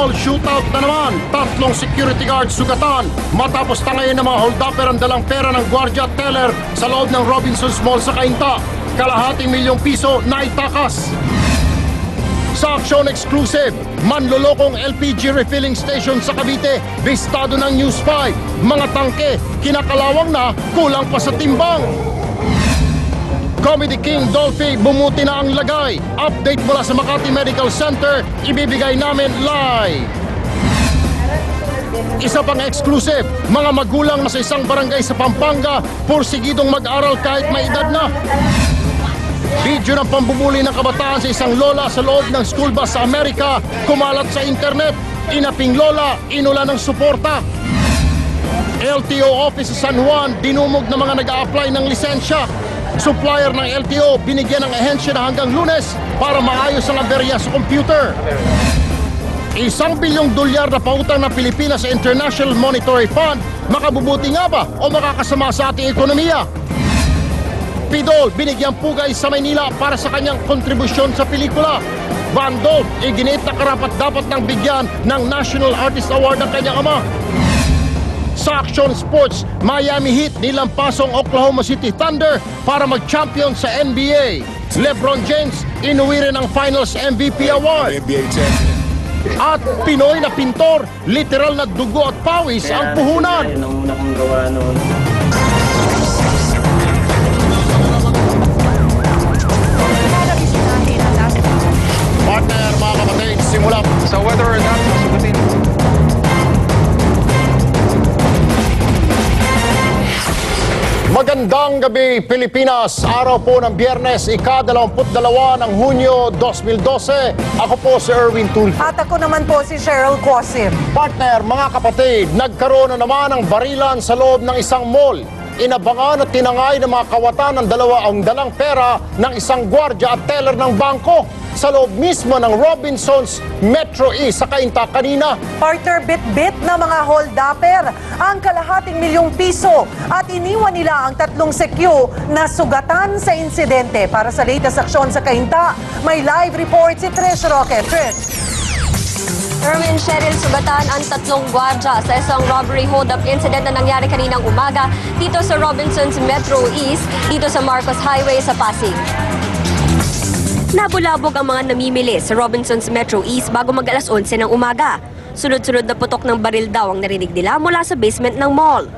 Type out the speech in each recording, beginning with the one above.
Mall shootout na naman. 3 security guards sugatan matapos tangayin ng mga hold-upper ang dalang pera ng gwardiya at teller sa loob ng Robinsons Mall sa Cainta. Kalahating milyong piso na itakas. Sa aksyon exclusive, manlolokong LPG refilling station sa Cavite, bistado ng News 5. Mga tangke, kinakalawang na, kulang pa sa timbang. Comedy King Dolphy, bumuti na ang lagay. Update mula sa Makati Medical Center, ibibigay namin live. Isa pang exclusive, mga magulang na sa isang barangay sa Pampanga, pursigidong mag-aral kahit may edad na. Video ng pambubuli ng kabataan sa isang lola sa loob ng school bus sa Amerika, kumalat sa internet. Inaping lola, inula ng suporta. LTO office sa San Juan, dinumog ng mga nag-a-apply ng lisensya. Supplier ng LTO, binigyan ng ahensya na hanggang Lunes para maayos ang aberya sa computer. $1 bilyong na pautang ng Pilipinas sa International Monetary Fund, makabubuti nga ba o makakasama sa ating ekonomiya? Pidol, binigyang pugay sa Maynila para sa kanyang kontribusyon sa pelikula. Bandol, iginit na karapat-dapat ng bigyan ng National Artist Award ng kanyang ama. Sa Action Sports, Miami Heat nilampasong Oklahoma City Thunder para mag-champion sa NBA. LeBron James, inuwi rin ang Finals MVP Award. At Pinoy na pintor, literal na dugo at pawis ang puhunan. Yun ang una kong gawa noon. Partner, mga kapatid, simula. So whether or not masugutin. Magandang gabi, Pilipinas. Araw po ng Biyernes, ika-22 ng Hunyo 2012. Ako po si Erwin Tulfo. At ako naman po si Cheryl Quasim. Partner, mga kapatid, nagkaroon na naman ng barilan sa loob ng isang mall. Inabangan at tinangay ng mga kawatan ng dalawa ang dalang pera ng isang gwardiya at teller ng bangko sa loob mismo ng Robinsons Metro East sa Cainta kanina. Partner, bit-bit na mga hold-upper ang kalahating milyong piso at iniwan nila ang 3 sekyu na sugatan sa insidente. Para sa latest aksyon sa Cainta, may live report si Trish Roque. Trish. Erwin, Cheryl, sugatan ang 3 gwardya sa isang robbery hold-up incident na nangyari kaninang umaga dito sa Robinsons Metro East, dito sa Marcos Highway sa Pasig. Nabulabog ang mga namimili sa Robinsons Metro East bago mag-alas 11 ng umaga. Sunod-sunod na putok ng baril daw ang narinig nila mula sa basement ng mall.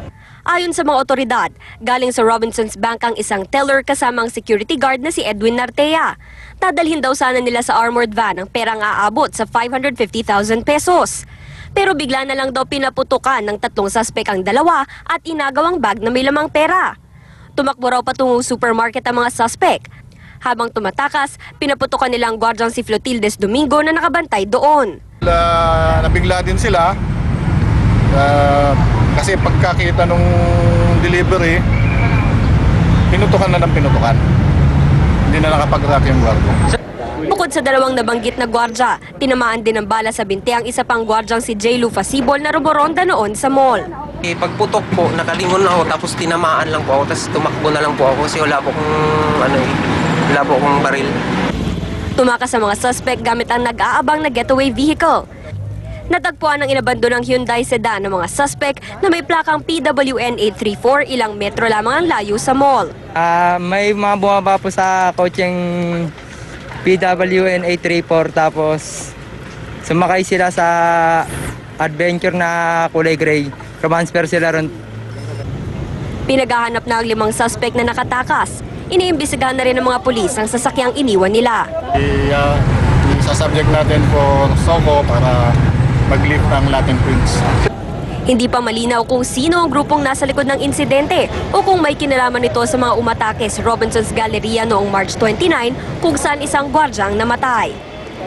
Ayon sa mga otoridad, galing sa Robinsons Bank ang isang teller kasama ang security guard na si Edwin Nartea. Dadalhin daw sana nila sa armored van ang perang aabot sa 550,000 pesos. Pero bigla na lang daw pinaputukan ng 3 suspek ang dalawa at inagawang bag na may lamang pera. Tumakbo raw patungong supermarket ang mga suspek. Habang tumatakas, pinaputukan nila ang gwardyang si Flotildes Domingo na nakabantay doon. Nabigla din sila. Kasi pagkakita nung delivery, pinutukan na ng pinutukan. Hindi na nakapag-rack yung gwardiya. Bukod sa 2 nabanggit na gwardya, tinamaan din ng bala sa binti ang isa pang gwardyang si J. Lu Fasibol na rumoronda noon sa mall. Pagputok po, nakalingon ako tapos tinamaan lang po ako tapos tumakbo na lang po ako kasi wala po akong baril. Tumakas sa mga suspect gamit ang nag-aabang na getaway vehicle. Natagpuan ang inabandonang Hyundai sedan ng mga suspect na may plakang PWN 834, ilang metro lamang ang layo sa mall. May mga bumaba po sa coaching PWN 834 tapos sumakay sila sa adventure na kulay gray. Transfer sila ron. Pinaghahanap na ang 5 suspect na nakatakas. Iniimbestigahan na rin ng mga pulis ang sasakyang iniwan nila. Sasubject natin for SOCO para mag-lift ang Latin Prince. Hindi pa malinaw kung sino ang grupong nasa likod ng insidente o kung may kinalaman nito sa mga umatake sa Robinsons Galleria noong March 29 kung saan isang gwardyang namatay.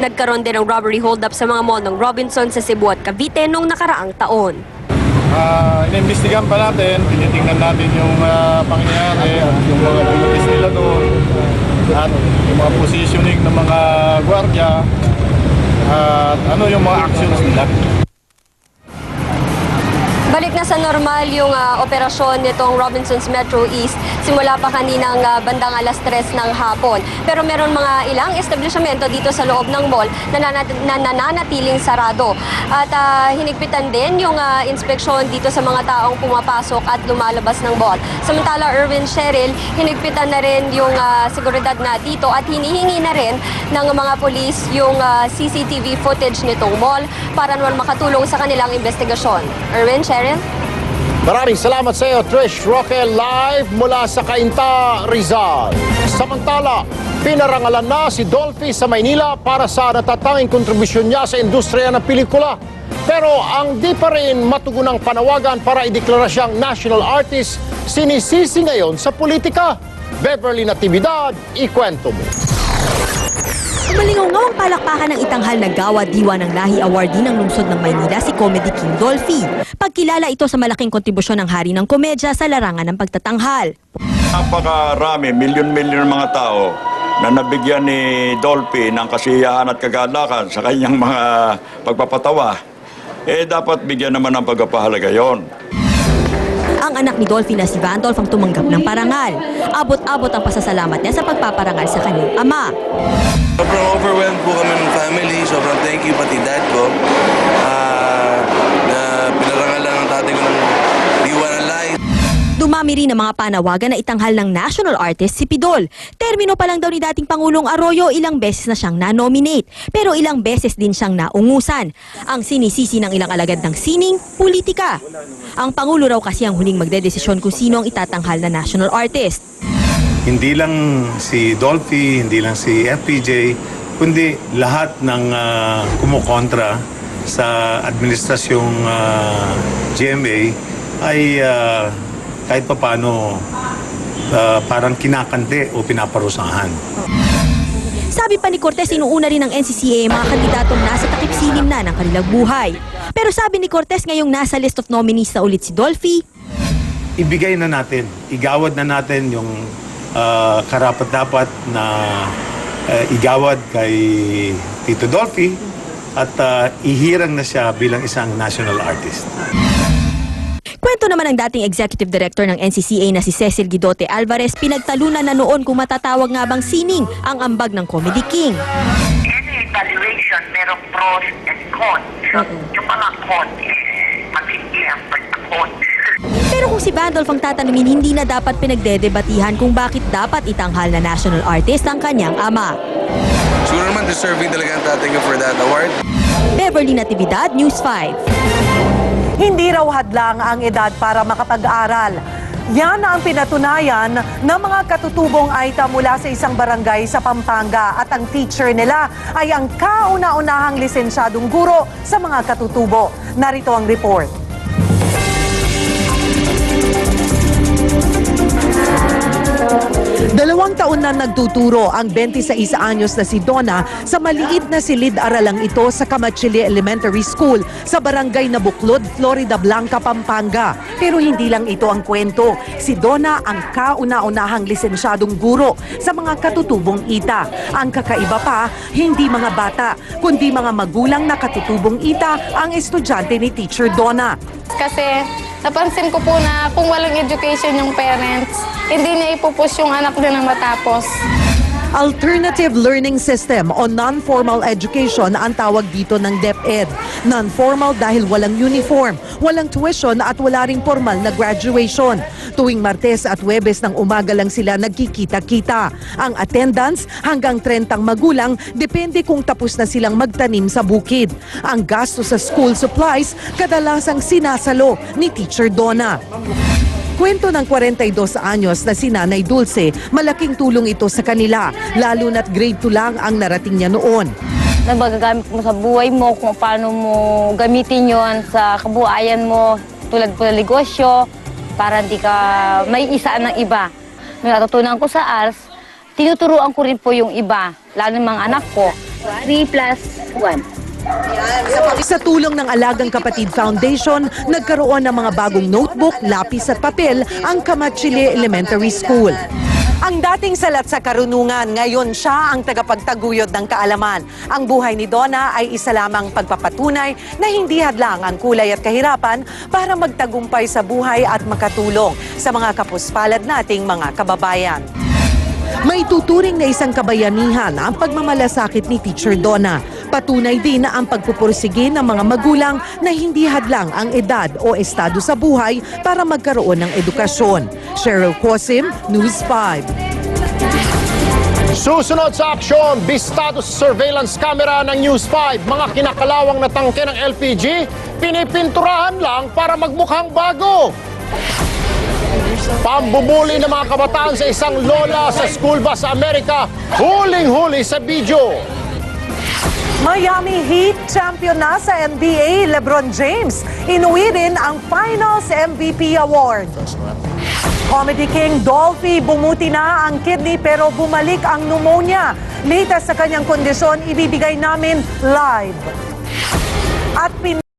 Nagkaroon din ng robbery hold-up sa mga mall ng Robinsons sa Cebu at Cavite noong nakaraang taon. Inimbestigahan pa natin, tinitingnan natin yung pangyayari at yung mga duties nila doon at yung mga positioning ng mga gwardiya at yung mga actions nila. Balik na sa normal yung operasyon nitong Robinsons Metro East simula pa kaninang bandang alas 3 ng hapon. Pero meron mga ilang establishmento dito sa loob ng mall na nananatiling sarado. At hinigpitan din yung inspeksyon dito sa mga taong pumapasok at lumalabas ng mall. Samantala, Erwin, Cheryl, hinigpitan na rin yung seguridad na dito at hinihingi na rin ng mga polis yung CCTV footage nitong mall para naman makatulong sa kanilang investigasyon. Erwin, Cheryl? Maraming salamat sa iyo, Trish Roque, live mula sa Cainta, Rizal. Samantala, pinarangalan na si Dolphy sa Maynila para sa natatanging kontribusyon niya sa industriya ng pelikula. Pero ang di pa rin matugunang panawagan para ideklara siyang national artist, sinisisi ngayon sa politika. Beverly Natividad, ikwento mo. Malingaw ang palakpakan ng itanghal na Gawa Diwa ng Lahi Awardee ng lungsod ng Maynila si Comedy King Dolphy. Pagkilala ito sa malaking kontribusyon ng hari ng komedya sa larangan ng pagtatanghal. Napakarami, milyon-milyon mga tao na nabigyan ni Dolphy ng kasiyahan at kagalakan sa kanyang mga pagpapatawa. Dapat bigyan naman ng pagpapahalaga yon. Ang anak ni Dolphy na si Vandolph ang tumanggap ng parangal. Abot-abot ang pasasalamat niya sa pagpaparangal sa kanyang ama. Sobrang overwhelmed po kami ng family. Sobrang thank you pati dad ko na pinarangalan ng tatay ko ng diwa ng life. Dumami rin ang mga panawagan na itanghal ng national artist si Pidol. Termino pa lang daw ni dating Pangulong Arroyo, ilang beses na siyang na-nominate. Pero ilang beses din siyang naungusan. Ang sinisisi ng ilang alagad ng sining, politika. Ang Pangulo raw kasi ang huling magdedesisyon kung sino ang itatanghal na national artist. Hindi lang si Dolphy, hindi lang si FPJ, kundi lahat ng kumukontra sa administrasyong GMA ay kahit papano parang kinakante o pinaparusahan. Sabi pa ni Cortez, inuuna rin ng NCCA mga kandidatong nasa takip silim na ng kanilang buhay. Pero sabi ni Cortez, ngayong nasa list of nominees na ulit si Dolphy, Ibigay na natin, igawad na natin yung karapat-dapat na igawad kay Tito Dolphy at ihirang na siya bilang isang national artist. kwento naman ng dating executive director ng NCCA na si Cecil Guidote Alvarez, pinagtalunan na noon kung matatawag nga bang sining ang ambag ng Comedy King. Any evaluation, merong pros and cons. So, yung mga cons, matindi ang pagkakon. Pero kung si Vandolph ang tatanungin, hindi na dapat pinagdedebatihan kung bakit dapat itanghal na national artist ang kanyang ama. Siguro naman deserving talaga ang tatay ko for that award. Beverly Natividad, News 5. Hindi raw hadlang ang edad para makapag-aral. Yan ang pinatunayan ng mga katutubong Aita mula sa isang barangay sa Pampanga at ang teacher nila ay ang kauna-unahang lisensyadong guro sa mga katutubo. Narito ang report. Dalawang taon na nagtuturo ang 26 anyos na si Donna sa maliit na silid-aralang ito sa Camachili Elementary School sa barangay na Buklod, Florida Blanca, Pampanga. Pero hindi lang ito ang kwento. Si Donna ang kauna-unahang lisensyadong guro sa mga katutubong ita. Ang kakaiba pa, hindi mga bata, kundi mga magulang na katutubong ita ang estudyante ni Teacher Donna. Kasi napansin ko po na kung walang education yung parents, hindi niya ipupush yung anak nila matapos. Alternative Learning System o Non-Formal Education ang tawag dito ng DepEd. Non-formal dahil walang uniform, walang tuition at wala ring formal na graduation. Tuwing Martes at Huwebes ng umaga lang sila nagkikita-kita. Ang attendance hanggang 30 magulang, depende kung tapos na silang magtanim sa bukid. Ang gasto sa school supplies kadalasang sinasalo ni Teacher Donna. Kwento ng 42 anyos na si Nanay Dulce, malaking tulong ito sa kanila, lalo na't grade 2 lang ang narating niya noon. Nagagamit mo sa buhay mo, kung paano mo gamitin yon sa kabuhayan mo, tulad po ng negosyo, para hindi ka may isa ng iba. May natutunan ko sa ARS, tinuturuan ko rin po yung iba, lalo ng mga anak ko. 3 plus 1. Sa tulong ng Alagang Kapatid Foundation, nagkaroon ng mga bagong notebook, lapis at papel ang Camachili Elementary School. Ang dating salat sa karunungan, ngayon siya ang tagapagtaguyod ng kaalaman. Ang buhay ni Donna ay isa lamang pagpapatunay na hindi hadlang ang kulay at kahirapan para magtagumpay sa buhay at makatulong sa mga kapuspalad nating mga kababayan. May tuturing na isang kabayanihan ang pagmamalasakit ni Teacher Donna. Patunay din na ang pagpupursige ng mga magulang na hindi hadlang ang edad o estado sa buhay para magkaroon ng edukasyon. Cheryl Cosim, News 5. Susunod sa aksyon, bistado sa surveillance camera ng News 5. Mga kinakalawang na tangke ng LPG, pinipinturahan lang para magmukhang bago. Pambubuli ng mga kabataan sa isang lola sa school bus sa Amerika, huling-huli sa video. Miami Heat champion na sa NBA, LeBron James. Inuwi rin ang Finals MVP Award. Comedy King Dolphy, bumuti na ang kidney pero bumalik ang pneumonia. Latest sa kanyang kondisyon, ibibigay namin live. At